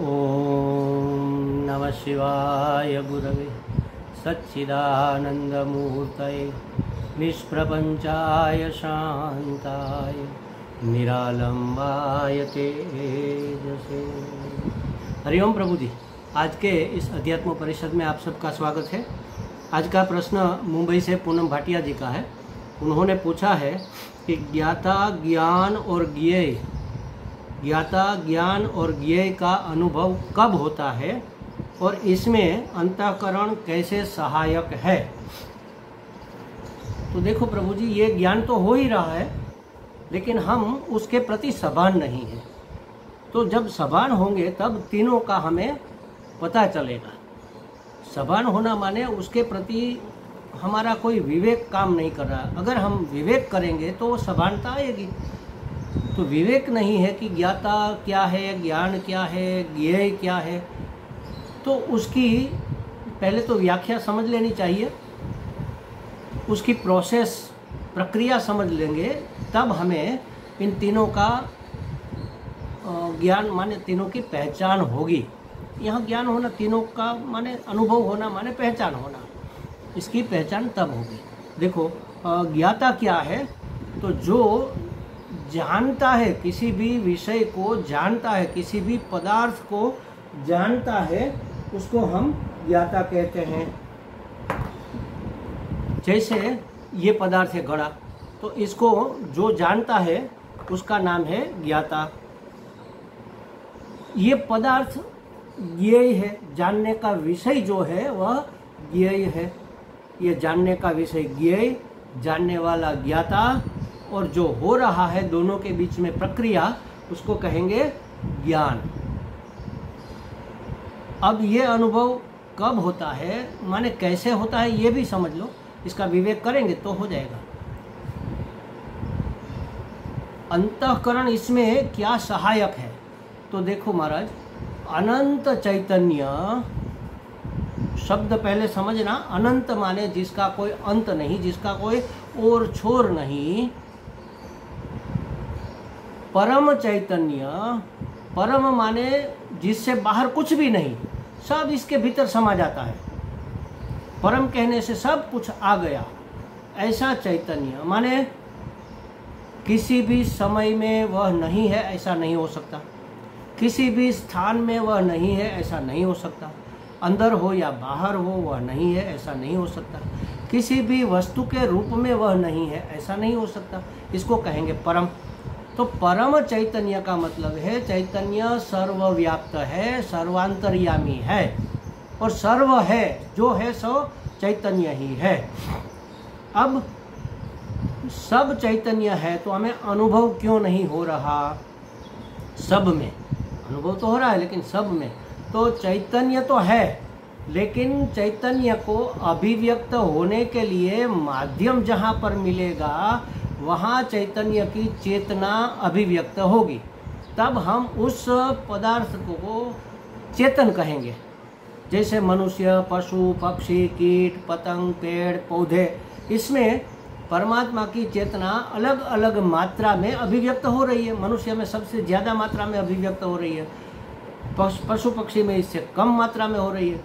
ओम नमः शिवाय गुरवे सच्चिदानंदमूर्तये निष्प्रपंचाय शांताय निरालंबाय तेजसे। हरिओम प्रभु जी, आज के इस अध्यात्म परिषद में आप सबका स्वागत है। आज का प्रश्न मुंबई से पूनम भाटिया जी का है। उन्होंने पूछा है कि ज्ञाता ज्ञान और ज्ञेय का अनुभव कब होता है और इसमें अंतःकरण कैसे सहायक है। तो देखो प्रभु जी, ये ज्ञान तो हो ही रहा है लेकिन हम उसके प्रति सभान नहीं है। तो जब सभान होंगे तब तीनों का हमें पता चलेगा। सभान होना माने उसके प्रति हमारा कोई विवेक काम नहीं कर रहा। अगर हम विवेक करेंगे तो सभानता आएगी। तो विवेक नहीं है कि ज्ञाता क्या है, ज्ञान क्या है, ज्ञेय क्या है, तो उसकी पहले तो व्याख्या समझ लेनी चाहिए। उसकी प्रोसेस, प्रक्रिया समझ लेंगे तब हमें इन तीनों का ज्ञान माने तीनों की पहचान होगी। यहाँ ज्ञान होना तीनों का माने अनुभव होना माने पहचान होना, इसकी पहचान तब होगी। देखो ज्ञाता क्या है, तो जो जानता है, किसी भी विषय को जानता है, किसी भी पदार्थ को जानता है, उसको हम ज्ञाता कहते हैं। जैसे ये पदार्थ है घड़ा, तो इसको जो जानता है उसका नाम है ज्ञाता। ये पदार्थ ज्ञेय है, जानने का विषय जो है वह ज्ञेय है। ये जानने का विषय ज्ञेय, जानने वाला ज्ञाता, और जो हो रहा है दोनों के बीच में प्रक्रिया, उसको कहेंगे ज्ञान। अब ये अनुभव कब होता है माने कैसे होता है ये भी समझ लो। इसका विवेक करेंगे तो हो जाएगा। अंतःकरण इसमें क्या सहायक है, तो देखो महाराज, अनंत चैतन्य शब्द पहले समझना। अनंत माने जिसका कोई अंत नहीं, जिसका कोई ओर छोर नहीं। परम चैतन्य, परम माने जिससे बाहर कुछ भी नहीं, सब इसके भीतर समा जाता है। परम कहने से सब कुछ आ गया, ऐसा चैतन्य माने किसी भी समय में वह नहीं है ऐसा नहीं हो सकता, किसी भी स्थान में वह नहीं है ऐसा नहीं हो सकता, अंदर हो या बाहर हो वह नहीं है ऐसा नहीं हो सकता, किसी भी वस्तु के रूप में वह नहीं है ऐसा नहीं हो सकता। इसको कहेंगे परम। तो परम चैतन्य का मतलब है चैतन्य सर्वव्याप्त है, सर्वांतर्यामी है, और सर्व है, जो है सो चैतन्य ही है। अब सब चैतन्य है तो हमें अनुभव क्यों नहीं हो रहा? सब में अनुभव तो हो रहा है लेकिन सब में तो चैतन्य तो है, लेकिन चैतन्य को अभिव्यक्त होने के लिए माध्यम जहाँ पर मिलेगा वहाँ चैतन्य की चेतना अभिव्यक्त होगी, तब हम उस पदार्थ को चेतन कहेंगे। जैसे मनुष्य, पशु, पक्षी, कीट, पतंग, पेड़, पौधे, इसमें परमात्मा की चेतना अलग अलग मात्रा में अभिव्यक्त हो रही है। मनुष्य में सबसे ज़्यादा मात्रा में अभिव्यक्त हो रही है, पशु पक्षी में इससे कम मात्रा में हो रही है,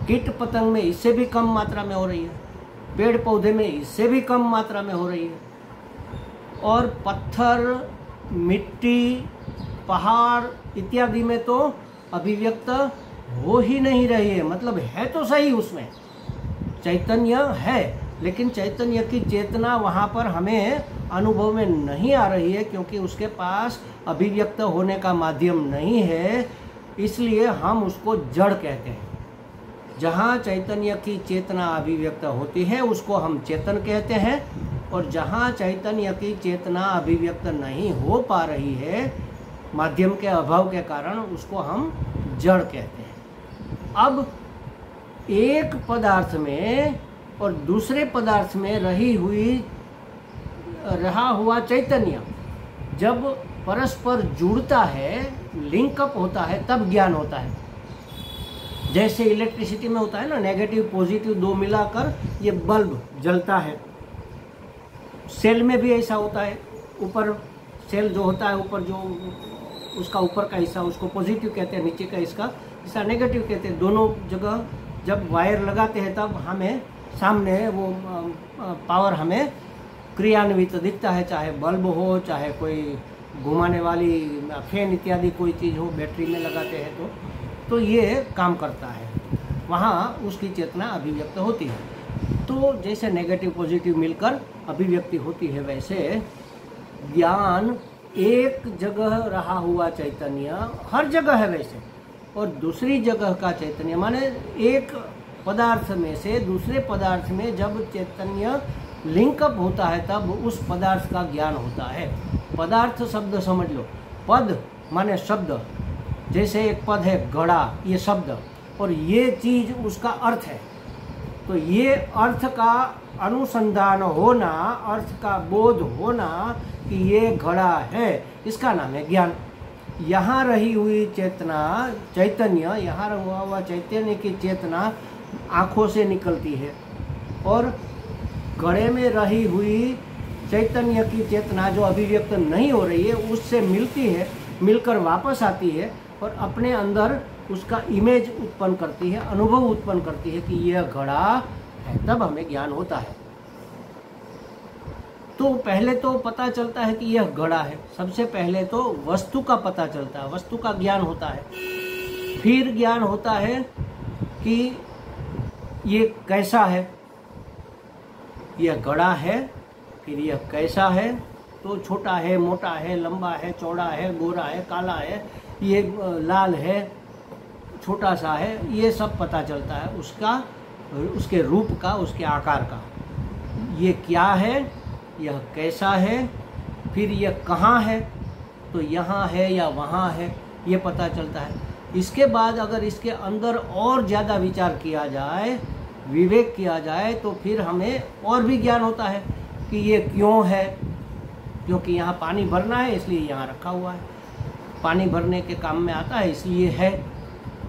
कीट पतंग में इससे भी कम मात्रा में हो रही है, पेड़ पौधे में इससे भी कम मात्रा में हो रही है, और पत्थर, मिट्टी, पहाड़ इत्यादि में तो अभिव्यक्त हो ही नहीं रही है। मतलब है तो सही, उसमें चैतन्य है लेकिन चैतन्य की चेतना वहाँ पर हमें अनुभव में नहीं आ रही है, क्योंकि उसके पास अभिव्यक्त होने का माध्यम नहीं है। इसलिए हम उसको जड़ कहते हैं। जहाँ चैतन्य की चेतना अभिव्यक्त होती है उसको हम चेतन कहते हैं, और जहाँ चैतन्य की चेतना अभिव्यक्त नहीं हो पा रही है माध्यम के अभाव के कारण, उसको हम जड़ कहते हैं। अब एक पदार्थ में और दूसरे पदार्थ में रहा हुआ चैतन्य जब परस्पर जुड़ता है, लिंकअप होता है, तब ज्ञान होता है। जैसे इलेक्ट्रिसिटी में होता है ना, नेगेटिव पॉजिटिव दो मिलाकर ये बल्ब जलता है। सेल में भी ऐसा होता है। ऊपर सेल जो होता है, ऊपर जो उसका ऊपर का हिस्सा उसको पॉजिटिव कहते हैं, नीचे का इसका हिस्सा नेगेटिव कहते हैं। दोनों जगह जब वायर लगाते हैं तब हमें सामने वो पावर हमें क्रियान्वित दिखता है, चाहे बल्ब हो, चाहे कोई घुमाने वाली फैन इत्यादि कोई चीज़ हो, बैटरी में लगाते हैं तो ये काम करता है, वहाँ उसकी चेतना अभिव्यक्त होती है। तो जैसे नेगेटिव पॉजिटिव मिलकर अभिव्यक्ति होती है, वैसे ज्ञान एक जगह रहा हुआ चैतन्य हर जगह है वैसे, और दूसरी जगह का चैतन्य माने एक पदार्थ में से दूसरे पदार्थ में जब चैतन्य लिंकअप होता है तब उस पदार्थ का ज्ञान होता है। पदार्थ शब्द समझ लो, पद माने शब्द, जैसे एक पद है घड़ा, ये शब्द, और ये चीज उसका अर्थ है। तो ये अर्थ का अनुसंधान होना, अर्थ का बोध होना कि ये घड़ा है, इसका नाम है ज्ञान। यहाँ रही हुई चेतना, चैतन्य, यहाँ रहा हुआ चैतन्य की चेतना आँखों से निकलती है, और घड़े में रही हुई चैतन्य की चेतना जो अभिव्यक्त नहीं हो रही है उससे मिलती है, मिलकर वापस आती है और अपने अंदर उसका इमेज उत्पन्न करती है, अनुभव उत्पन्न करती है कि यह घड़ा है, तब हमें ज्ञान होता है। तो पहले तो पता चलता है कि यह घड़ा है, सबसे पहले तो वस्तु का पता चलता है, वस्तु का ज्ञान होता है। फिर ज्ञान होता है कि ये कैसा है, यह घड़ा है, फिर यह कैसा है, तो छोटा है, मोटा है, लंबा है, चौड़ा है, गोरा है, काला है, ये लाल है, छोटा सा है, ये सब पता चलता है उसका, उसके रूप का, उसके आकार का। ये क्या है, यह कैसा है, फिर यह कहाँ है, तो यहाँ है या वहाँ है, ये पता चलता है। इसके बाद अगर इसके अंदर और ज़्यादा विचार किया जाए, विवेक किया जाए, तो फिर हमें और भी ज्ञान होता है कि ये क्यों है, क्योंकि यहाँ पानी भरना है इसलिए यहाँ रखा हुआ है, पानी भरने के काम में आता है इसलिए है।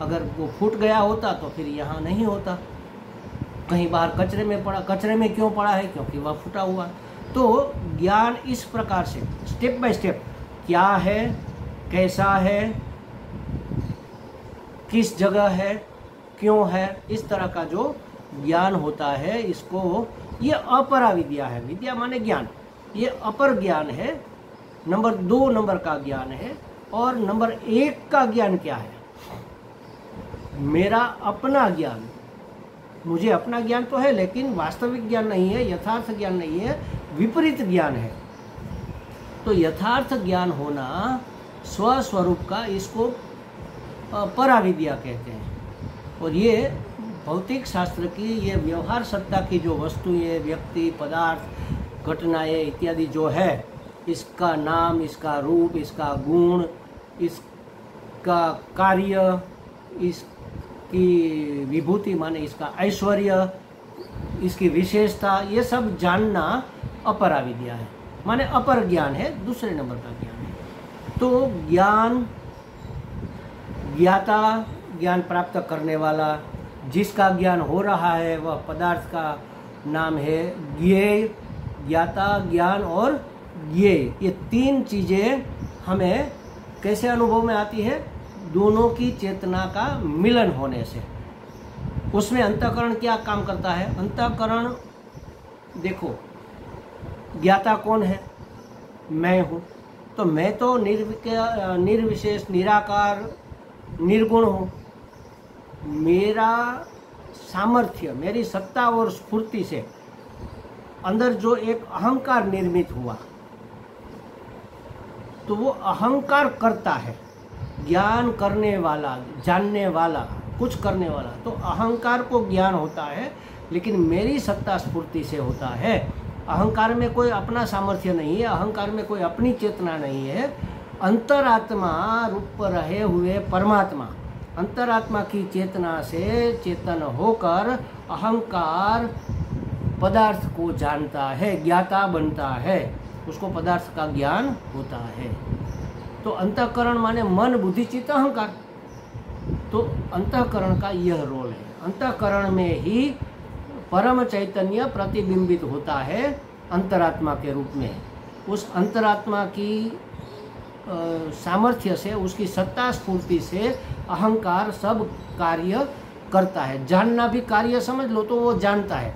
अगर वो फूट गया होता तो फिर यहाँ नहीं होता, कहीं बाहर कचरे में पड़ा, कचरे में क्यों पड़ा है, क्योंकि वह फूटा हुआ है। तो ज्ञान इस प्रकार से स्टेप बाय स्टेप, क्या है, कैसा है, किस जगह है, क्यों है, इस तरह का जो ज्ञान होता है, इसको ये अपरा विद्या है। विद्या माने ज्ञान, ये अपर ज्ञान है, नंबर 2 नंबर का ज्ञान है। और नंबर 1 का ज्ञान क्या है, मेरा अपना ज्ञान। मुझे अपना ज्ञान तो है लेकिन वास्तविक ज्ञान नहीं है, यथार्थ ज्ञान नहीं है, विपरीत ज्ञान है। तो यथार्थ ज्ञान होना स्वस्वरूप का, इसको पराविद्या कहते हैं। और ये भौतिक शास्त्र की, ये व्यवहार सत्ता की जो वस्तुएं, व्यक्ति, पदार्थ, घटनाएं इत्यादि जो है, इसका नाम, इसका रूप, इसका गुण, इसका कार्य, इसकी विभूति माने इसका ऐश्वर्य, इसकी विशेषता, ये सब जानना अपरा विद्या है, माने अपर ज्ञान है, दूसरे नंबर का ज्ञान है। तो ज्ञान, ज्ञाता, ज्ञान प्राप्त करने वाला, जिसका ज्ञान हो रहा है वह पदार्थ का नाम है ज्ञेय। ज्ञाता, ज्ञान और ज्ञेय, ये 3 चीजें हमें कैसे अनुभव में आती है, दोनों की चेतना का मिलन होने से। उसमें अंतःकरण क्या काम करता है, अंतःकरण देखो, ज्ञाता कौन है, मैं हूँ, तो मैं तो निर्विशेष, निराकार, निर्गुण हूँ। मेरा सामर्थ्य, मेरी सत्ता और स्फूर्ति से अंदर जो एक अहंकार निर्मित हुआ, तो वो अहंकार करता है, ज्ञान करने वाला, जानने वाला, कुछ करने वाला। तो अहंकार को ज्ञान होता है, लेकिन मेरी सत्ता स्फूर्ति से होता है। अहंकार में कोई अपना सामर्थ्य नहीं है, अहंकार में कोई अपनी चेतना नहीं है। अंतरात्मा रूप रहे हुए परमात्मा, अंतरात्मा की चेतना से चेतन होकर अहंकार पदार्थ को जानता है, ज्ञाता बनता है, उसको पदार्थ का ज्ञान होता है। तो अंतःकरण माने मन, बुद्धि, चित्त, अहंकार। तो अंतःकरण का यह रोल है। अंतःकरण में ही परम चैतन्य प्रतिबिंबित होता है अंतरात्मा के रूप में। उस अंतरात्मा की सामर्थ्य से, उसकी सत्ता स्फूर्ति से अहंकार सब कार्य करता है। जानना भी कार्य समझ लो तो वो जानता है,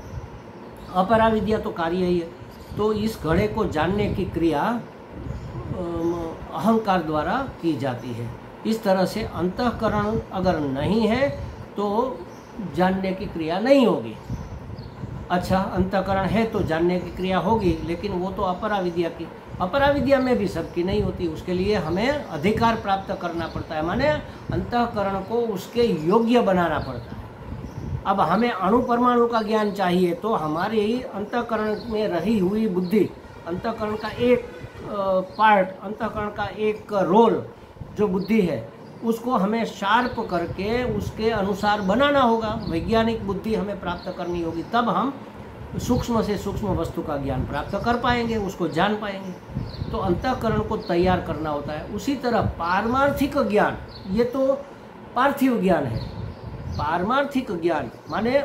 अपराविद्या तो कार्य ही है। तो इस घड़े को जानने की क्रिया अहंकार द्वारा की जाती है। इस तरह से अंतःकरण अगर नहीं है तो जानने की क्रिया नहीं होगी। अच्छा, अंतःकरण है तो जानने की क्रिया होगी, लेकिन वो तो अपराविद्या की, अपराविद्या में भी सबकी नहीं होती। उसके लिए हमें अधिकार प्राप्त करना पड़ता है, माने अंतःकरण को उसके योग्य बनाना पड़ता है। अब हमें अणु परमाणु का ज्ञान चाहिए तो हमारी अंतःकरण में रही हुई बुद्धि, अंतःकरण का एक पार्ट, अंतःकरण का एक रोल जो बुद्धि है, उसको हमें शार्प करके उसके अनुसार बनाना होगा। वैज्ञानिक बुद्धि हमें प्राप्त करनी होगी, तब हम सूक्ष्म से सूक्ष्म वस्तु का ज्ञान प्राप्त कर पाएंगे, उसको जान पाएंगे। तो अंतःकरण को तैयार करना होता है। उसी तरह पारमार्थिक ज्ञान, ये तो पार्थिव ज्ञान है। पारमार्थिक ज्ञान माने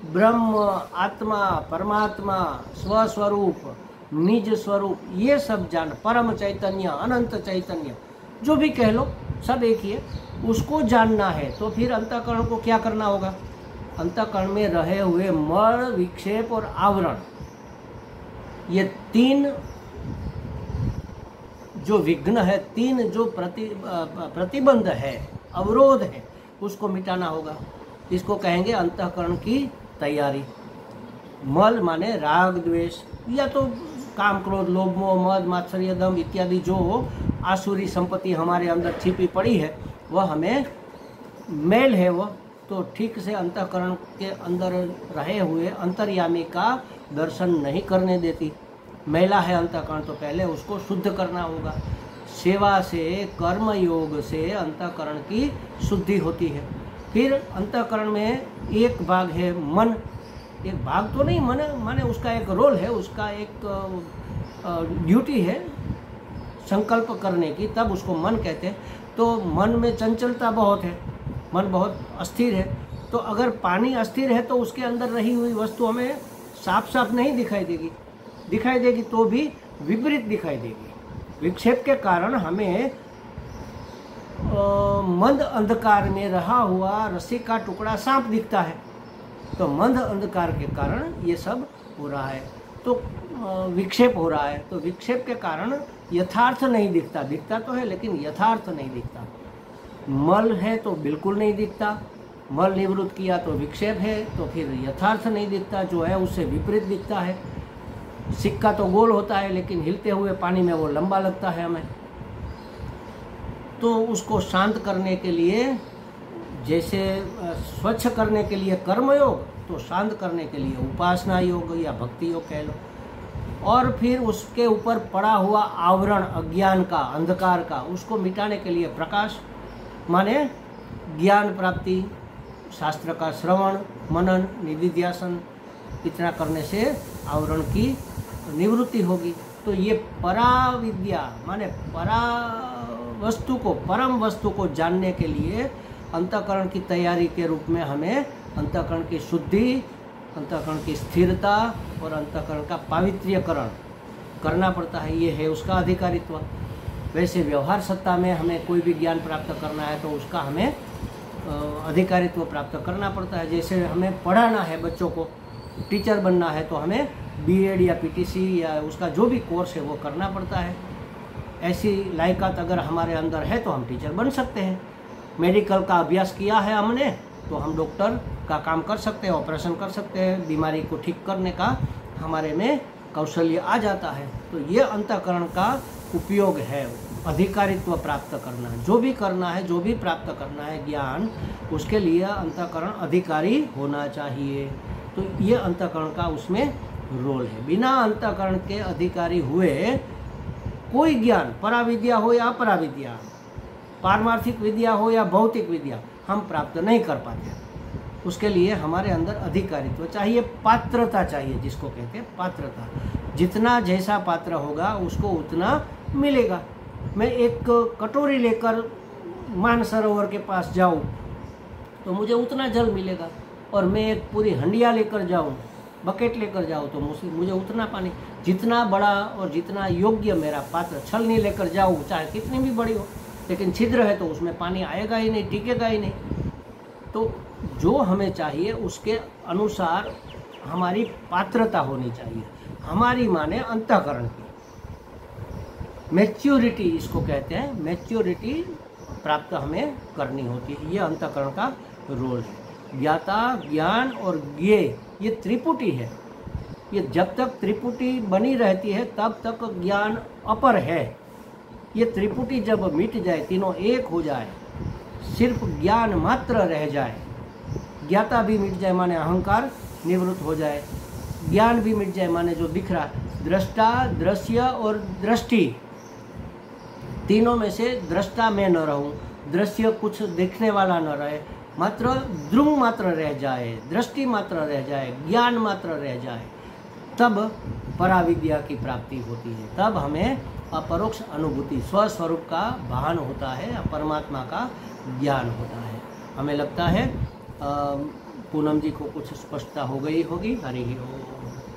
ब्रह्म, आत्मा, परमात्मा, स्वस्वरूप, निज स्वरूप, ये सब जान, परम चैतन्य, अनंत चैतन्य, जो भी कह लो सब एक ही है, उसको जानना है। तो फिर अंतःकरण को क्या करना होगा? अंतःकरण में रहे हुए मल, विक्षेप और आवरण, ये तीन जो विघ्न है, तीन जो प्रतिबंध है, अवरोध है, उसको मिटाना होगा। इसको कहेंगे अंतःकरण की तैयारी। मल माने राग द्वेष, या तो काम क्रोध लोभ मोह मद मात्सर्य दम इत्यादि जो आसुरी संपत्ति हमारे अंदर छिपी पड़ी है, वह हमें मैल है, वह तो ठीक से अंतःकरण के अंदर रहे हुए अंतर्यामी का दर्शन नहीं करने देती। मैला है अंतःकरण, तो पहले उसको शुद्ध करना होगा। सेवा से, कर्म योग से अंतःकरण की शुद्धि होती है। फिर अंतःकरण में एक भाग है मन, एक भाग तो नहीं, मन माने उसका एक रोल है, उसका एक ड्यूटी है संकल्प करने की, तब उसको मन कहते हैं। तो मन में चंचलता बहुत है, मन बहुत अस्थिर है। तो अगर पानी अस्थिर है तो उसके अंदर रही हुई वस्तु हमें साफ साफ नहीं दिखाई देगी, दिखाई देगी तो भी विपरीत दिखाई देगी। विक्षेप के कारण हमें मंद अंधकार में रहा हुआ रस्सी का टुकड़ा सांप दिखता है, तो मंद अंधकार के कारण ये सब हो रहा है, तो विक्षेप हो रहा है। तो विक्षेप के कारण यथार्थ नहीं दिखता, दिखता तो है लेकिन यथार्थ नहीं दिखता। मल है तो बिल्कुल नहीं दिखता, मल निवृत्त किया तो विक्षेप है, तो फिर यथार्थ नहीं दिखता, जो है उससे विपरीत दिखता है। सिक्का तो गोल होता है लेकिन हिलते हुए पानी में वो लंबा लगता है हमें। तो उसको शांत करने के लिए, जैसे स्वच्छ करने के लिए कर्मयोग, तो शांत करने के लिए उपासना योग या भक्ति योग कह लो। और फिर उसके ऊपर पड़ा हुआ आवरण अज्ञान का, अंधकार का, उसको मिटाने के लिए प्रकाश माने ज्ञान प्राप्ति, शास्त्र का श्रवण मनन निधिध्यासन, इतना करने से आवरण की निवृत्ति होगी। तो ये पराविद्या माने परा वस्तु को, परम वस्तु को जानने के लिए अंतःकरण की तैयारी के रूप में हमें अंतःकरण की शुद्धि, अंतःकरण की स्थिरता और अंतःकरण का पावित्र्यकरण करना पड़ता है। ये है उसका अधिकारित्व। वैसे व्यवहार सत्ता में हमें कोई भी ज्ञान प्राप्त करना है तो उसका हमें अधिकारित्व प्राप्त करना पड़ता है। जैसे हमें पढ़ाना है बच्चों को, टीचर बनना है तो हमें बीएड या पीटीसी या उसका जो भी कोर्स है वो करना पड़ता है। ऐसी लायकात अगर हमारे अंदर है तो हम टीचर बन सकते हैं। मेडिकल का अभ्यास किया है हमने तो हम डॉक्टर का काम कर सकते हैं, ऑपरेशन कर सकते हैं, बीमारी को ठीक करने का हमारे में कौशल्य आ जाता है। तो ये अंतःकरण का उपयोग है, अधिकारित्व प्राप्त करना। जो भी करना है, जो भी प्राप्त करना है ज्ञान, उसके लिए अंतःकरण अधिकारी होना चाहिए। तो ये अंतःकरण का उसमें रोल है। बिना अंतःकरण के अधिकारी हुए कोई ज्ञान, पराविद्या हो या अपराविद्या, पारमार्थिक विद्या हो या भौतिक विद्या, हम प्राप्त नहीं कर पाते। उसके लिए हमारे अंदर अधिकारित्व चाहिए, पात्रता चाहिए, जिसको कहते हैं पात्रता। जितना जैसा पात्र होगा उसको उतना मिलेगा। मैं एक कटोरी लेकर मानसरोवर के पास जाऊं तो मुझे उतना जल मिलेगा, और मैं एक पूरी हंडिया लेकर जाऊं बकेट लेकर जाओ तो मुझे उतना पानी, जितना बड़ा और जितना योग्य मेरा पात्र, छलनी लेकर जाऊँ चाहे कितनी भी बड़ी हो, लेकिन छिद्र है तो उसमें पानी आएगा ही नहीं, टिकेगा ही नहीं। तो जो हमें चाहिए उसके अनुसार हमारी पात्रता होनी चाहिए। हमारी माने अंतःकरण की मैच्योरिटी, इसको कहते हैं, मैच्योरिटी प्राप्त हमें करनी होती है। ये अंतःकरण का रोल है। ज्ञाता, ज्ञान और ज्ञेय, ये त्रिपुटी है। ये जब तक त्रिपुटी बनी रहती है तब तक ज्ञान अपर है। ये त्रिपुटी जब मिट जाए, तीनों एक हो जाए, सिर्फ ज्ञान मात्र रह जाए, ज्ञाता भी मिट जाए माने अहंकार निवृत्त हो जाए, ज्ञान भी मिट जाए माने जो दिख रहा, दृष्टा, दृश्य और दृष्टि, तीनों में से दृष्टा मैं न रहूं, दृश्य कुछ देखने वाला न रहे, मात्र द्रुम मात्र रह जाए, दृष्टि मात्र रह जाए, ज्ञान मात्र रह जाए, तब पराविद्या की प्राप्ति होती है। तब हमें अपरोक्ष अनुभूति, स्वस्वरूप का भान होता है, परमात्मा का ज्ञान होता है। हमें लगता है पूनम जी को कुछ स्पष्टता हो गई होगी। हरि ओम।